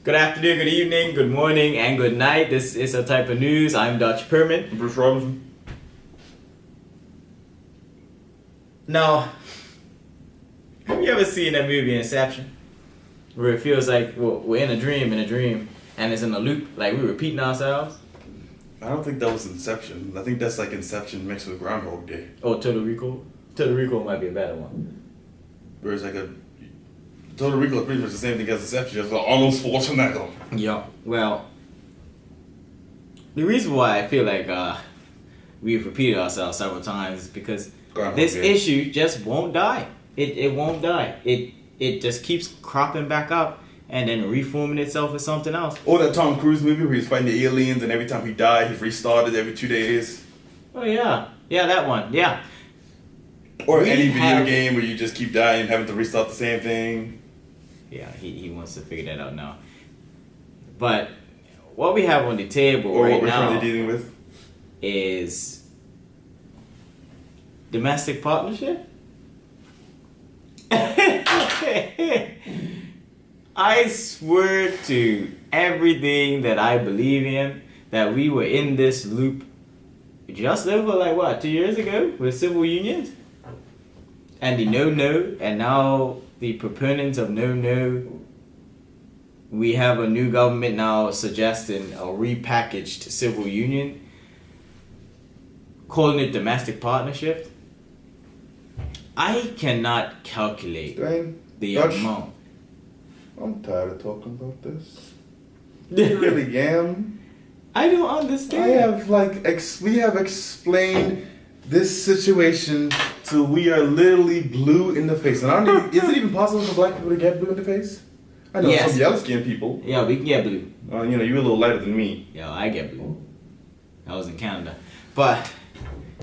Good afternoon, good evening, good morning, and good night. This is a type of news. I'm Dutch Perman. Bruce Robinson. Now, have you ever seen that movie Inception? Where it feels like we're in a dream, and it's in a loop, like we're repeating ourselves? I don't think that was Inception. I think that's like Inception mixed with Groundhog Day. Oh, Total Recall? Total Recall might be a better one. Where it's like Total Recall is pretty much the same thing as Inception, just like Arnold Schwarzenegger. Yeah, well, the reason why I feel like we've repeated ourselves several times is because this issue just won't die. It won't die. It just keeps cropping back up and then reforming itself as something else. Or that Tom Cruise movie where he's fighting the aliens and every time he died, he restarted every 2 days. Oh yeah, that one. Yeah. Or any video game where you just keep dying, having to restart the same thing. Yeah, he wants to figure that out now. But what we have on the table or right what we're now currently dealing with is domestic partnership. I swear to everything that I believe in that we were in this loop just over 2 years ago with civil unions and the no, and now the proponents of no. We have a new government now suggesting a repackaged civil union, calling it domestic partnership. I cannot calculate the amount. I'm tired of talking about this. I really am. I don't understand. We have explained this situation till we are literally blue in the face. And is it even possible for black people to get blue in the face? I know some yellow skinned people. Yeah, we can get blue. You're a little lighter than me. Yeah, I get blue. I was in Canada. But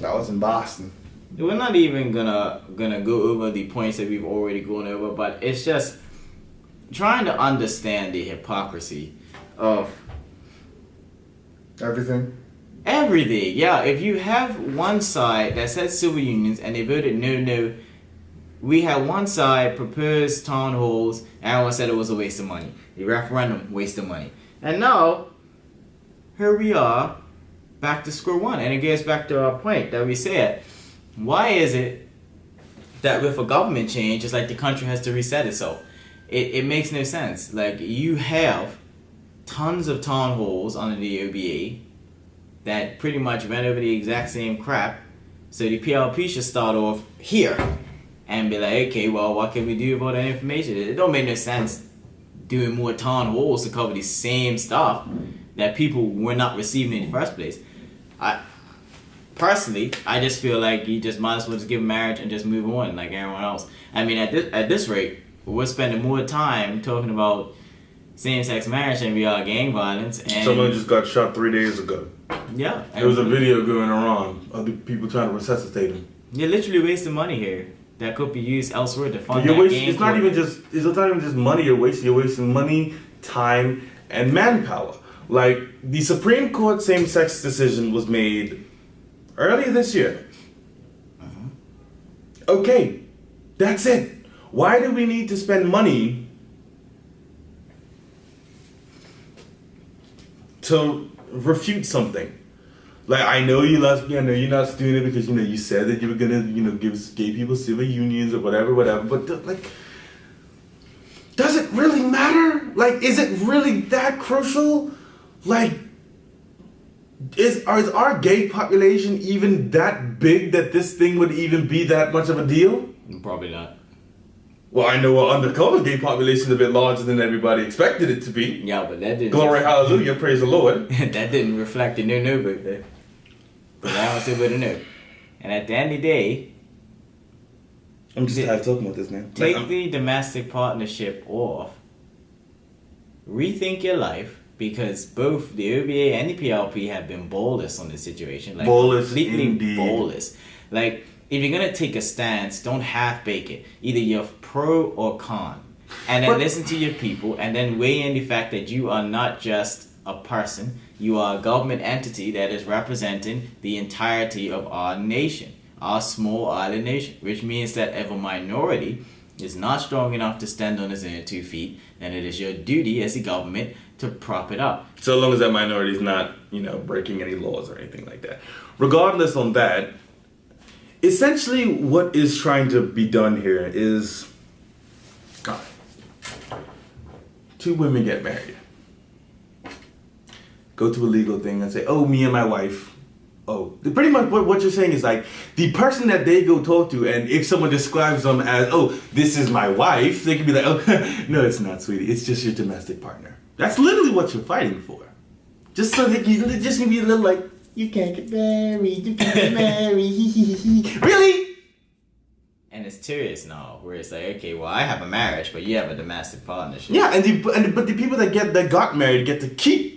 I was in Boston. We're not even gonna go over the points that we've already gone over, but it's just trying to understand the hypocrisy of everything. Yeah, if you have one side that says civil unions and they voted no, we had one side propose town halls, and everyone said it was a waste of money. The referendum, waste of money. And now, here we are, back to square one. And it goes back to our point that we said. Why is it that with a government change, it's like the country has to reset itself? It makes no sense. Like, you have tons of town halls under the OBA that pretty much went over the exact same crap. So the PLP should start off here and be like, okay, well, what can we do about that information? It don't make no sense doing more town halls to cover the same stuff that people were not receiving in the first place. Personally, I just feel like you just might as well just give marriage and just move on like everyone else. I mean, at this rate, we're spending more time talking about same-sex marriage than we are gang violence. And someone just got shot 3 days ago. Yeah. There was a video going around of the people trying to resuscitate him. You're literally wasting money here that could be used elsewhere to fund it's not even just money you're wasting. You're wasting money, time, and manpower. Like, the Supreme Court same-sex decision was made earlier this year. Okay, that's it. Why do we need to spend money to refute something? Like, I know you're not doing it because you said that you were gonna give gay people civil unions or whatever. But does it really matter? Like, is it really that crucial? Like, is our gay population even that big that this thing would even be that much of a deal? Probably not. Well, I know our undercover gay population is a bit larger than everybody expected it to be. Yeah, but that didn't. Glory, hallelujah, praise the Lord. That didn't reflect the no vote there. But I don't say with a no. And at the end of the day, I'm just tired of talking about this, man. Take the domestic partnership off. Rethink your life, because both the OBA and the PLP have been ballless on this situation. Like, ballless, completely indeed. Ballless. Like, if you're gonna take a stance, don't half bake it. Either you're pro or con, and then listen to your people, and then weigh in the fact that you are not just a person. You are a government entity that is representing the entirety of our nation, our small island nation, which means that if a minority is not strong enough to stand on its own 2 feet, then it is your duty as a government to prop it up. So long as that minority is not, breaking any laws or anything like that. Regardless on that, essentially what is trying to be done here is, God, 2 women get married. Go to a legal thing and say, oh, me and my wife. Oh, pretty much what you're saying is like the person that they go talk to, and if someone describes them as, oh, this is my wife, they can be like, oh, no, it's not, sweetie. It's just your domestic partner. That's literally what you're fighting for. Just so that you just can be a little like, you can't get married, you can't get married. Really? And it's serious now, where it's like, okay, well, I have a marriage, but you have a domestic partnership. Yeah, but the people that got married get to keep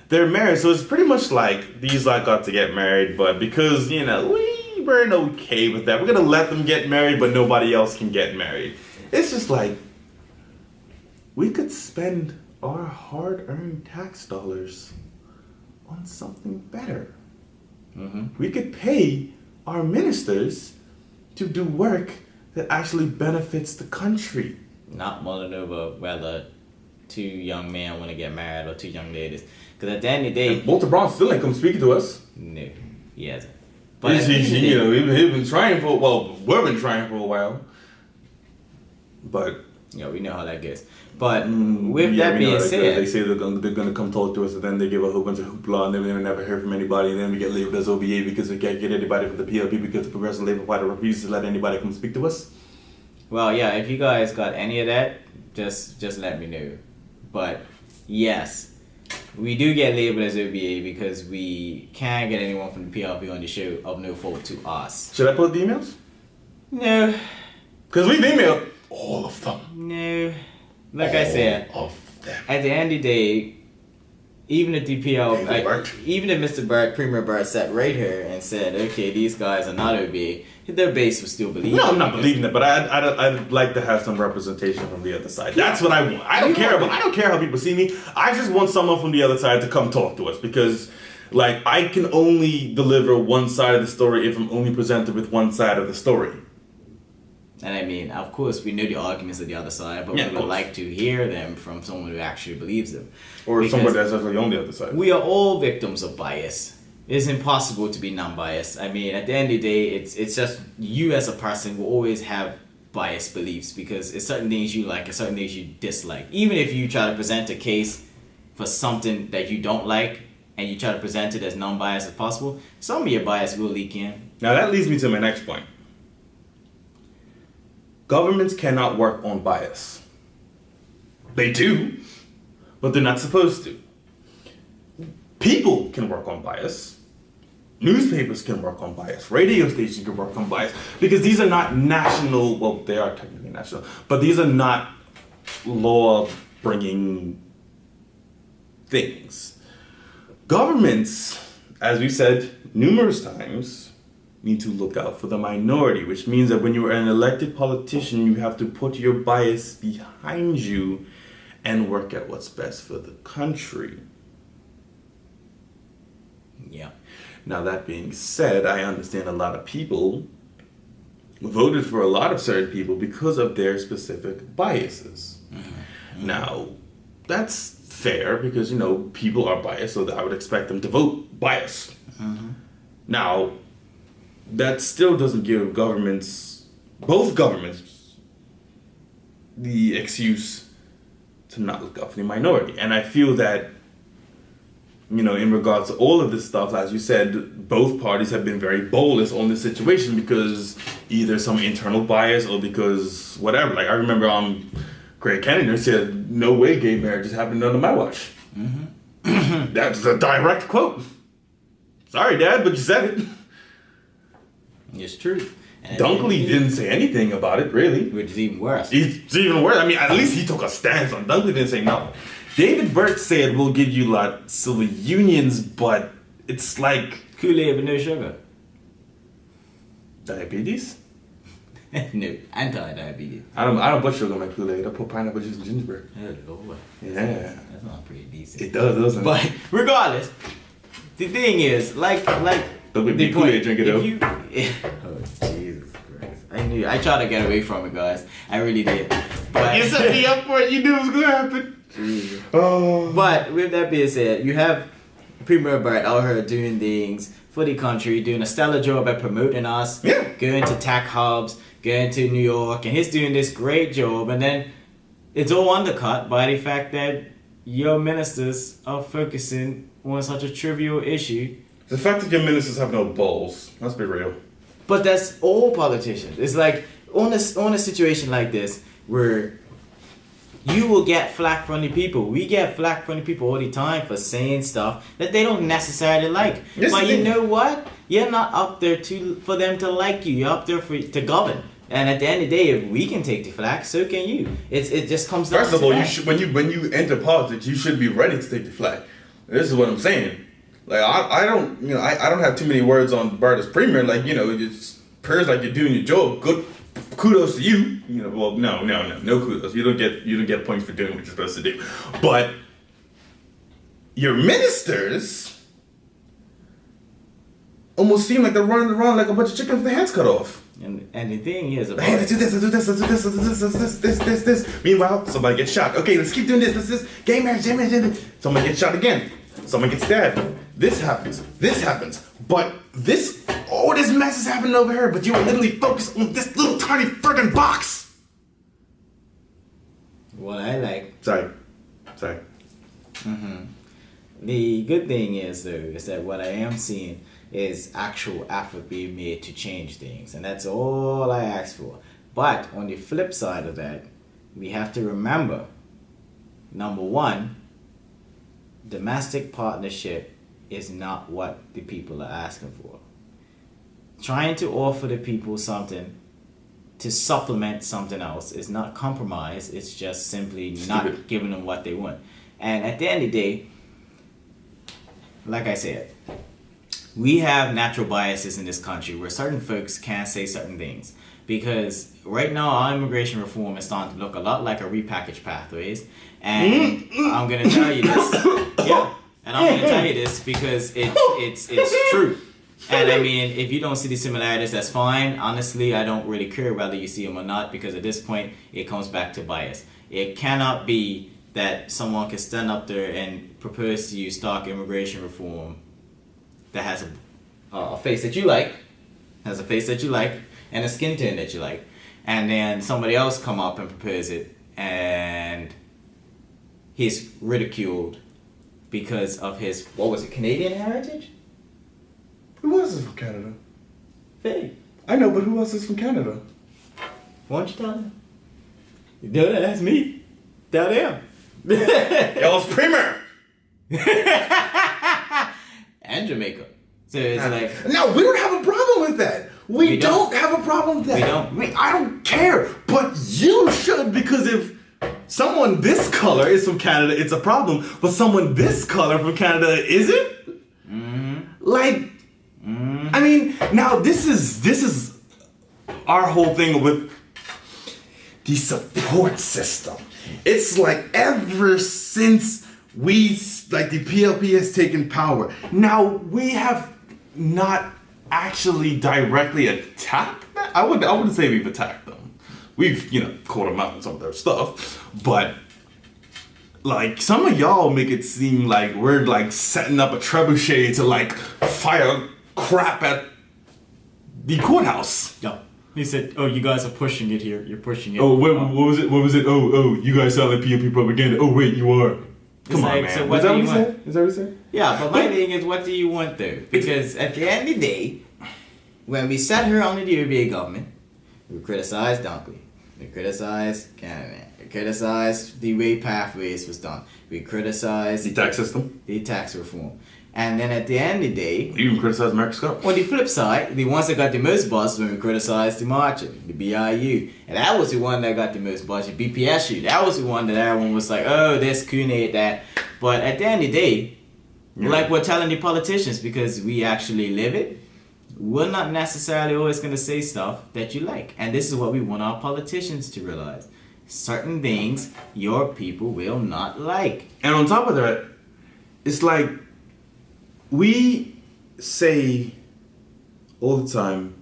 their marriage. So it's pretty much like these got to get married, but because we weren't okay with that, we're gonna let them get married, but nobody else can get married. It's just like we could spend our hard-earned tax dollars on something better. Mm-hmm. We could pay our ministers to do work that actually benefits the country. Not mulling over whether 2 young men want to get married or 2 young ladies. Because at the end of the day... And Walter Brown still ain't come speaking to us. No, he hasn't. But he's been trying for... Well, we've been trying for a while. But... Yeah, we know how that goes. But with that being said... They say they're gonna come talk to us, and then they give a whole bunch of hoopla, and then we never hear from anybody, and then we get labeled as OBA because we can't get anybody from the PLP because the Progressive Labour Party refuses to let anybody come speak to us. Well, yeah, if you guys got any of that, just let me know. But, yes... We do get labeled as OBA because we can't get anyone from the PLP on the show of no fault to us. Should I put the emails? No. Because we've emailed all of them. No. Like I said, at the end of the day, even if the even if Mr. Burt, Premier Burt sat right here and said, okay, these guys are not OBA, their base would still believe No, I'm not believing that, but I'd like to have some representation from the other side. That's what I want. I don't care how people see me. I just want someone from the other side to come talk to us because, I can only deliver one side of the story if I'm only presented with one side of the story. And I mean, of course, we know the arguments of the other side, but we would like to hear them from someone who actually believes them. Or someone that's actually on the other side. We are all victims of bias. It's impossible to be non-biased. I mean, at the end of the day, it's just you as a person will always have biased beliefs because it's certain things you like and certain things you dislike. Even if you try to present a case for something that you don't like and you try to present it as non-biased as possible, some of your bias will leak in. Now that leads me to my next point. Governments cannot work on bias. They do, but they're not supposed to. People can work on bias. Newspapers can work on bias. Radio stations can work on bias. Because these are not national, well, they are technically national, but these are not law-bringing things. Governments, as we've said numerous times, need to look out for the minority, which means that when you're an elected politician, you have to put your bias behind you and work at what's best for the country. Yeah. Now, that being said, I understand a lot of people voted for a lot of certain people because of their specific biases. Mm-hmm. Now, that's fair because, people are biased, so I would expect them to vote biased. Mm-hmm. Now, that still doesn't give both governments, the excuse to not look out for the minority. And I feel that, in regards to all of this stuff, as you said, both parties have been very bold on this situation because either some internal bias or because whatever. I remember Craig Kennedy said, no way gay marriage is happening under my watch. Mm-hmm. That's a direct quote. Sorry, Dad, but you said it. It's true. And Dunkley didn't say anything about it, really. Which is even worse. It's even worse. I mean, at least he took a stance on it. Dunkley didn't say nothing. David Burt said we'll give you civil unions, but it's like... Kool-Aid with no sugar. Diabetes? No, anti-diabetes. I don't put sugar in my Kool-Aid. I put pineapple juice and gingerbread. Oh, Lord. Yeah. That's not pretty decent. It does, doesn't it? But regardless, the thing is, don't be Kool-Aid drinker, though. Oh, Jesus Christ. I knew. I tried to get away from it, guys. I really did. But You set me up for it. You knew it was gonna happen. Oh. But with that being said, you have Premier Bart out here doing things for the country, doing a stellar job at promoting us. Yeah. Going to tech hubs, going to New York, and he's doing this great job. And then it's all undercut by the fact that your ministers are focusing on such a trivial issue. The fact that your ministers have no balls. Let's be real. But that's all politicians. It's like on a situation like this where you will get flack from the people. We get flack from the people all the time for saying stuff that they don't necessarily like. Yes, but you they- know what? You're not up there for them to like you. You're up there to govern. And at the end of the day, if we can take the flack, so can you. It just comes down First of to all, that. you should, when you enter politics, you should be ready to take the flag. This is what I'm saying. Like I don't have too many words on Bart as premier. Like it appears like you're doing your job. Good, kudos to you. Well, no kudos. You don't get points for doing what you're supposed to do. But your ministers almost seem like they're running around like a bunch of chickens with their heads cut off. And the thing is about Hey, let's do this, let's do this, let's do this, let's do this. Meanwhile, somebody gets shot. Okay, let's keep doing this, game match. Somebody gets shot again. Someone gets stabbed. This happens. But all this mess is happening over here, but you are literally focused on this little tiny friggin' box. what I like. Sorry. The good thing is, though, is that what I am seeing is actual effort being made to change things. And that's all I ask for. But on the flip side of that, we have to remember, number one, domestic partnership is not what the people are asking for. Trying to offer the people something to supplement something else is not compromise. It's just simply not giving them what they want. And at the end of the day, like I said, we have natural biases in this country where certain folks can't say certain things. Because right now our immigration reform is starting to look a lot like a repackaged pathways. And I'm gonna tell you this. Yeah. And I'm gonna tell you this because it's true. And I mean, if you don't see the similarities, that's fine. Honestly, I don't really care whether you see them or not, because at this point it comes back to bias. It cannot be that someone can stand up there and propose to you stark immigration reform that has a face that you like, and a skin tone that you like, and then somebody else come up and propose it, and he's ridiculed because of his, Canadian heritage? Who else is from Canada? Faye. I know, but who else is from Canada? Why don't you tell him? No, that's me. Tell them. Y'all's premier. And Jamaica. So it's like, No, we don't have a problem with that. We don't have a problem with that. We don't. I don't care. But you should, because if someone this color is from Canada, it's a problem. But someone this color from Canada isn't? I mean, now this is our whole thing with the support system. It's like ever since the PLP has taken power, now we have not actually directly attacked that. I wouldn't say we've attacked them. We've, called them out on some of their stuff, but like some of y'all make it seem like we're like setting up a trebuchet to like fire crap at the courthouse. yeah. He said, "Oh, you guys are pushing it here. You're pushing it." Oh, wait, what was it? What was it? Oh, you guys sound like PLP propaganda. Oh, wait, you are. Come on, like, man. so what Is that do what you he want? said? Is that what he said? Yeah, but my thing is, what do you want though? Because at the end of the day, when we sat here under the UBA government, we criticized Dunkley, we criticized Canada, we criticized the way pathways was done, we criticized The tax system. the tax reform, and then at the end of the day, You even criticize Marcus Scott. on the flip side, the ones that got the most buzz when we criticized the marching, the BIU. And that was the one that got the most buzz, the BPSU. That was the one that everyone was like, oh, this, Cooney, that. But at the end of the day, like we're telling the politicians, because we actually live it, we're not necessarily always going to say stuff that you like. And this is what we want our politicians to realize. Certain things your people will not like. And on top of that, it's like we say all the time,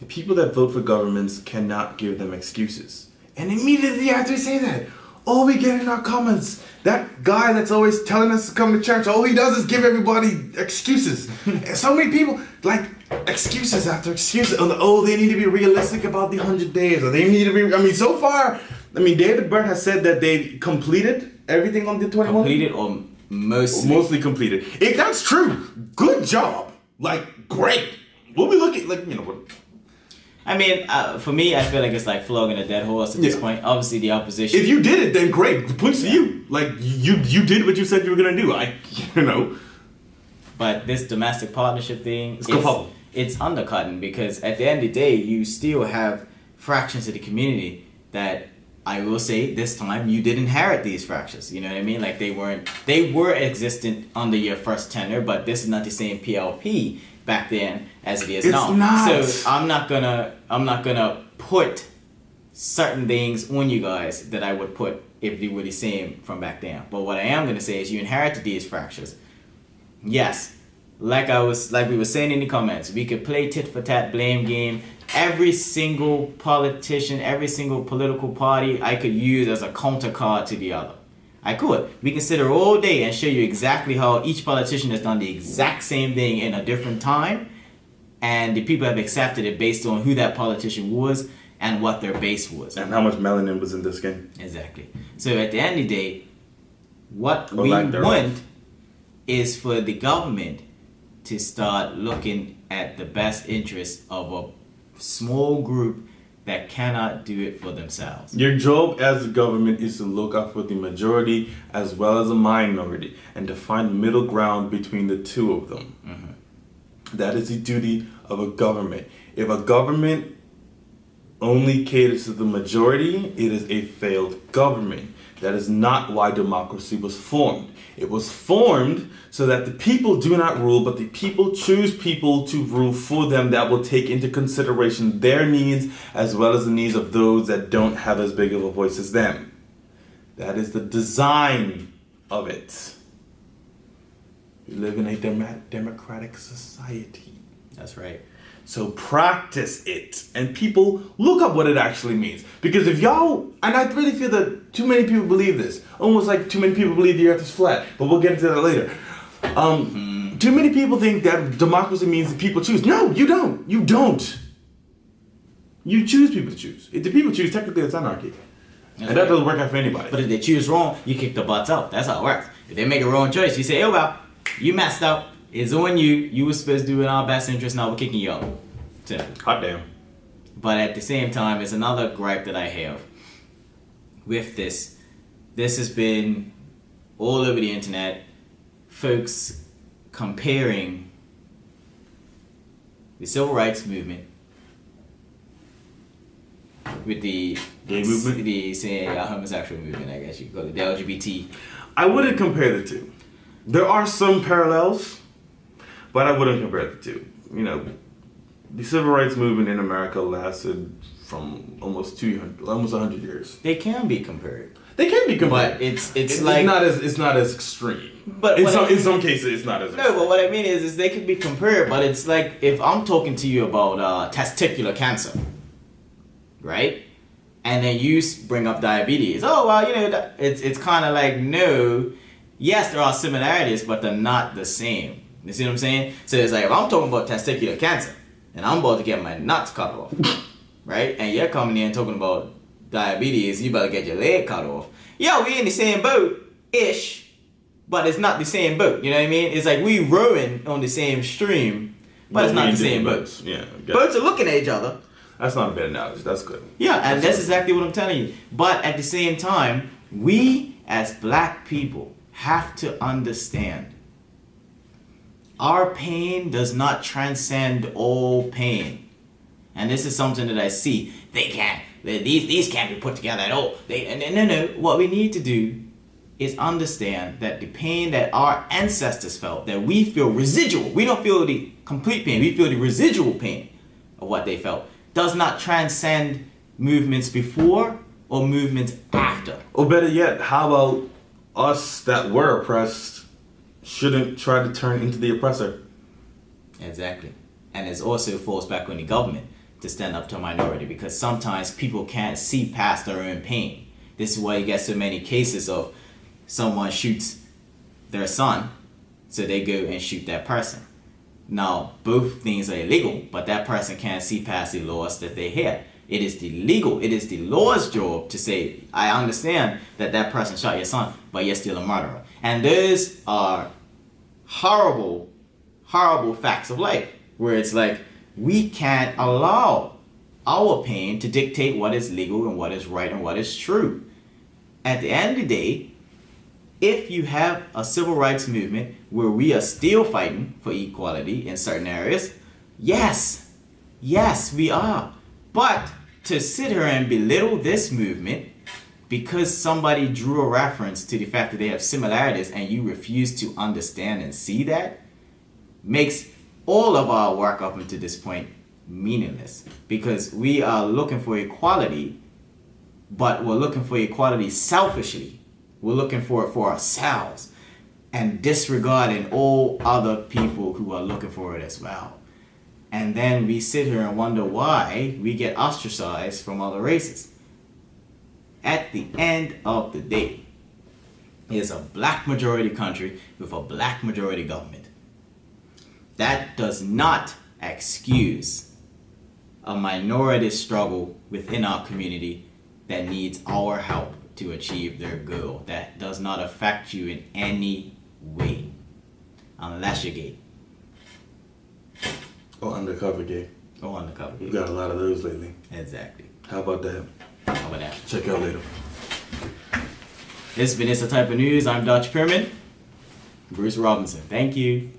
The people that vote for governments cannot give them excuses. And immediately after we say that, all we get in our comments, that guy that's always telling us to come to church, all he does is give everybody excuses. And so many people, like, excuses after excuses. Oh, they need to be realistic about the 100 days. Or they need to be, so far, David Byrne has said that they completed everything on the 21. Completed or mostly? Mostly completed. If that's true, good job. Like, great. We'll be looking, for me, I feel like it's like flogging a dead horse at this point. Obviously, the opposition. If you did it, then great. Points to you. Like, you did what you said you were going to do. But this domestic partnership thing, it's undercutting, because at the end of the day, you still have fractions of the community that, I will say, this time, you did inherit these fractions. You know what I mean? Like, they were existent under your first tenure, but this is not the same PLP back then as it is now. Not. So I'm not gonna put certain things on you guys that I would put if they were the same from back then. But what I am gonna say is you inherited these fractures. Yes, like we were saying in the comments, we could play tit for tat blame game. Every single politician, every single political party I could use as a counter card to the other. I could. We can sit here all day and show you exactly how each politician has done the exact same thing in a different time, and the people have accepted it based on who that politician was and what their base was. And how much melanin was in their skin. Exactly. So at the end of the day, what we want is for the government to start looking at the best interests of a small group that cannot do it for themselves. Your job as a government is to look out for the majority as well as a minority and to find middle ground between the two of them. Mm-hmm. That is the duty of a government. If a government only caters to the majority, it is a failed government. That is not why democracy was formed. It was formed so that the people do not rule, but the people choose people to rule for them that will take into consideration their needs as well as the needs of those that don't have as big of a voice as them. That is the design of it. We live in a democratic society. That's right. So practice it. And people, look up what it actually means. Because if y'all, and I really feel that too many people believe this. Almost like too many people believe the earth is flat. But we'll get into that later. Too many people think that democracy means that people choose. No, you don't. You don't. You choose people to choose. If the people choose, technically it's anarchy. And that doesn't work out for anybody. But if they choose wrong, you kick the butts out. That's how it works. If they make a wrong choice, you say, oh well, you messed up. It's on you. You were supposed to do it in our best interest. Now we're kicking you out. Simple. Hot damn. But at the same time, it's another gripe that I have with this. This has been all over the internet. Folks comparing the civil rights movement with the gay movement, the homosexual movement. I guess you could call it the LGBT. I wouldn't compare the two. There are some parallels, but I wouldn't compare the two. The civil rights movement in America lasted from almost 100 years. They can be compared. They can be compared, but it's like it's not as extreme. But in some cases, it's not as extreme. No, but what I mean is they can be compared. But it's like if I'm talking to you about testicular cancer, right? And then you bring up diabetes. Oh well, it's kind of like no. Yes, there are similarities, but they're not the same. You see what I'm saying? So it's like if I'm talking about testicular cancer and I'm about to get my nuts cut off, right? And you're coming in talking about diabetes, you better get your leg cut off. Yo, we in the same boat-ish, but it's not the same boat. You know what I mean? It's like we rowing on the same stream, but it's not the same boat. Yeah, boats are looking at each other. That's not a bad analogy. That's good. Yeah, and that's exactly what I'm telling you. But at the same time, we as black people have to understand our pain does not transcend all pain. And this is something that I see. These can't be put together at all. No. What we need to do is understand that the pain that our ancestors felt, that we feel residual. We don't feel the complete pain. We feel the residual pain of what they felt. Does not transcend movements before or movements after. Or better yet, how about us that were oppressed shouldn't try to turn into the oppressor? Exactly. And it also falls back on the government to stand up to a minority, because sometimes people can't see past their own pain. This is why you get so many cases of someone shoots their son, so they go and shoot that person. Now, both things are illegal, but that person can't see past the laws that they have. It is the law's job to say, I understand that person shot your son, but you're still a murderer. And those are horrible, horrible facts of life, where it's like, we can't allow our pain to dictate what is legal and what is right and what is true. At the end of the day, if you have a civil rights movement where we are still fighting for equality in certain areas, yes, we are. But to sit here and belittle this movement because somebody drew a reference to the fact that they have similarities and you refuse to understand and see that, makes all of our work up until this point meaningless. Because we are looking for equality, but we're looking for equality selfishly. We're looking for it for ourselves and disregarding all other people who are looking for it as well. And then we sit here and wonder why we get ostracized from other races. At the end of the day, it's a black majority country with a black majority government. That does not excuse a minority struggle within our community that needs our help to achieve their goal. That does not affect you in any way, unless you're gay. Or undercover gay. Or undercover gay. We've got a lot of those lately. Exactly. How about that? How about that? Check out later. This has been It's a Type of News. I'm Dutch Pyramid. Bruce Robinson. Thank you.